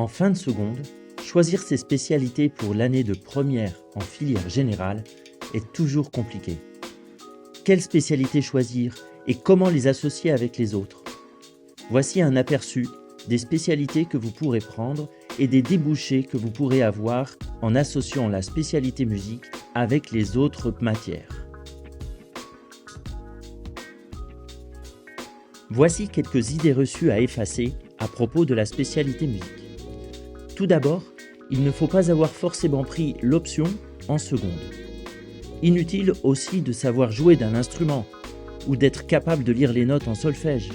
En fin de seconde, choisir ses spécialités pour l'année de première en filière générale est toujours compliqué. Quelles spécialités choisir et comment les associer avec les autres? Voici un aperçu des spécialités que vous pourrez prendre et des débouchés que vous pourrez avoir en associant la spécialité musique avec les autres matières. Voici quelques idées reçues à effacer à propos de la spécialité musique. Tout d'abord, il ne faut pas avoir forcément pris l'option en seconde. Inutile aussi de savoir jouer d'un instrument ou d'être capable de lire les notes en solfège.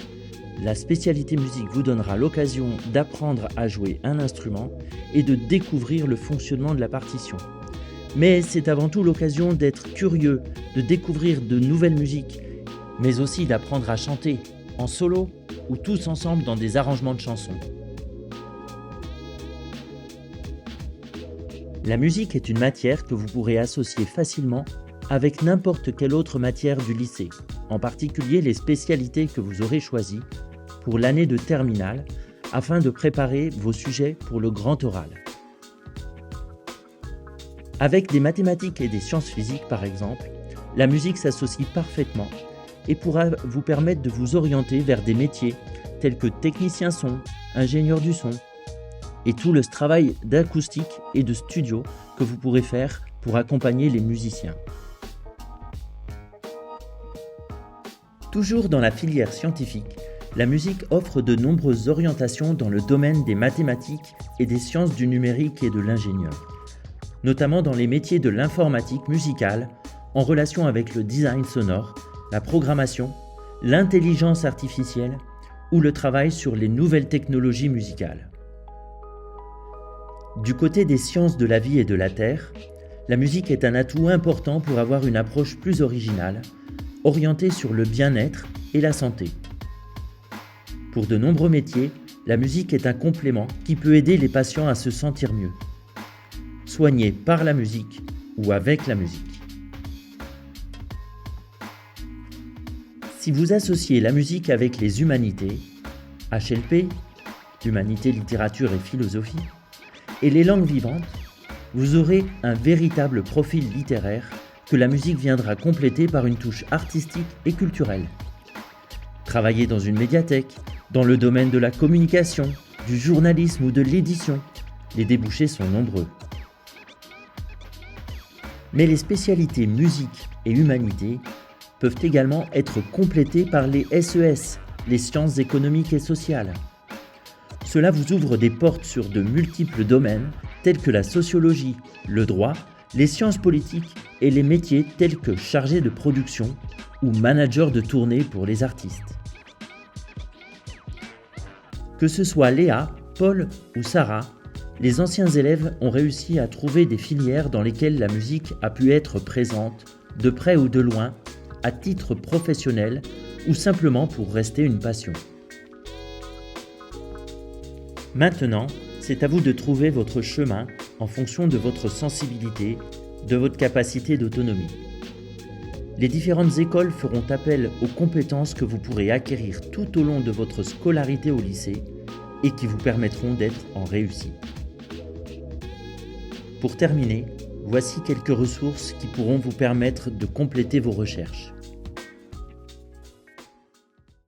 La spécialité musique vous donnera l'occasion d'apprendre à jouer un instrument et de découvrir le fonctionnement de la partition. Mais c'est avant tout l'occasion d'être curieux, de découvrir de nouvelles musiques, mais aussi d'apprendre à chanter, en solo ou tous ensemble dans des arrangements de chansons. La musique est une matière que vous pourrez associer facilement avec n'importe quelle autre matière du lycée, en particulier les spécialités que vous aurez choisies pour l'année de terminale afin de préparer vos sujets pour le grand oral. Avec des mathématiques et des sciences physiques par exemple, la musique s'associe parfaitement et pourra vous permettre de vous orienter vers des métiers tels que technicien son, ingénieur du son et tout le travail d'acoustique et de studio que vous pourrez faire pour accompagner les musiciens. Toujours dans la filière scientifique, la musique offre de nombreuses orientations dans le domaine des mathématiques et des sciences du numérique et de l'ingénieur, notamment dans les métiers de l'informatique musicale en relation avec le design sonore, la programmation, l'intelligence artificielle ou le travail sur les nouvelles technologies musicales. Du côté des sciences de la vie et de la Terre, la musique est un atout important pour avoir une approche plus originale, orientée sur le bien-être et la santé. Pour de nombreux métiers, la musique est un complément qui peut aider les patients à se sentir mieux. Soignés par la musique ou avec la musique. Si vous associez la musique avec les humanités, HLP, Humanité, Littérature et Philosophie, et les langues vivantes, vous aurez un véritable profil littéraire que la musique viendra compléter par une touche artistique et culturelle. Travailler dans une médiathèque, dans le domaine de la communication, du journalisme ou de l'édition, les débouchés sont nombreux. Mais les spécialités musique et humanité peuvent également être complétées par les SES, les sciences économiques et sociales. Cela vous ouvre des portes sur de multiples domaines tels que la sociologie, le droit, les sciences politiques et les métiers tels que chargé de production ou manager de tournée pour les artistes. Que ce soit Léa, Paul ou Sarah, les anciens élèves ont réussi à trouver des filières dans lesquelles la musique a pu être présente, de près ou de loin, à titre professionnel ou simplement pour rester une passion. Maintenant, c'est à vous de trouver votre chemin en fonction de votre sensibilité, de votre capacité d'autonomie. Les différentes écoles feront appel aux compétences que vous pourrez acquérir tout au long de votre scolarité au lycée et qui vous permettront d'être en réussite. Pour terminer, voici quelques ressources qui pourront vous permettre de compléter vos recherches.